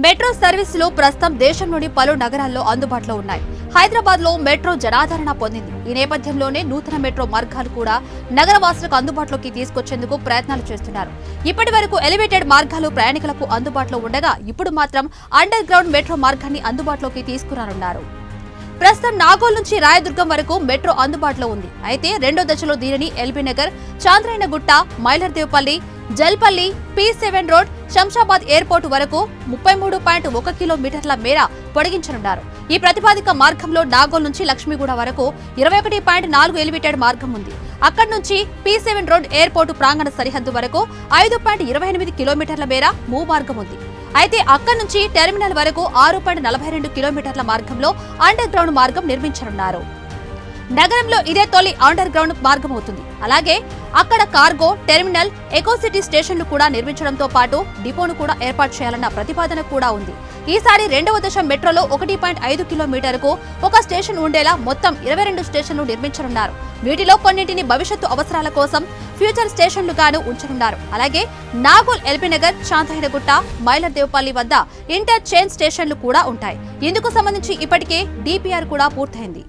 Metro సర్వీసులు ప్రస్తుతం దేశంలోని పలు నగరాల్లో అందుబాటులో ఉన్నాయి. హైదరాబాద్ లో మెట్రో జనాదరణ పొందింది. ఈ నేపథ్యంలోనే నూతన మెట్రో మార్గాలు కూడా నగరవాసులకు అందుబాటులోకి తీసుకొచ్చేందుకు ప్రయత్నాలు చేస్తున్నారు. ఇప్పటి వరకు ఎలివేటెడ్ మార్గాలు ప్రయాణికులకు అందుబాటులో ఉండగా ఇప్పుడు మాత్రం అండర్ గ్రౌండ్ మెట్రో మార్గాన్ని అందుబాటులోకి తీసుకురానున్నారు. ప్రస్తుతం నాగోల్ నుంచి రాయదుర్గం వరకు మెట్రో అందుబాటులో ఉంది. అయితే రెండో దశలో దీనిని LB Nagar, Chandrayangutta, Mylardevpally, Jalpally, P7 road, Shamshabad airport వరకు 33.1 కిలోమీటర్ల మేర పొడిగించనున్నారు. ఈ ప్రతిపాదిక మార్గంలో నాగోల్ నుంచి లక్ష్మీగూడ వరకు 21.4 ఎలివేటెడ్ మార్గం ఉంది. అక్కడి నుంచి P7 రోడ్ ఎయిర్పోర్టు ప్రాంగణ సరిహద్దు వరకు 5.28 కిలోమీటర్ల మేర మూవ్ మార్గం ఉంది. అయితే అక్కడి నుంచి టెర్మినల్ వరకు 6.42 కిలోమీటర్ల మార్గంలో అండర్ గ్రౌండ్ మార్గం నిర్మించనున్నారు. నగరంలో ఇదే తొలి అండర్ గ్రౌండ్ మార్గం అవుతుంది. అలాగే అక్కడ కార్గో, టెర్మినల్, ఎకోసిటీ స్టేషన్లు కూడా నిర్మించడంతో పాటు డిపోను కూడా ఏర్పాటు చేయాలన్న ప్రతిపాదన కూడా ఉంది. ఈసారి రెండవ దశ మెట్రోలో 1.5 కిలోమీటర్కు ఒక స్టేషన్ ఉండేలా మొత్తం 22 స్టేషన్లు నిర్మించనున్నారు. వీటిలో కొన్నింటిని భవిష్యత్తు అవసరాల కోసం ఫ్యూచర్ స్టేషన్లుగాను ఉంచనున్నారు. అలాగే నాగోల్, ఎల్బీ నగర్, చాంద్రాయణగుట్ట, మైలర్దేవపల్లి వద్ద ఇంటర్ చైన్ స్టేషన్లు కూడా ఉంటాయి. ఇందుకు సంబంధించి ఇప్పటికే DPR కూడా పూర్తయింది.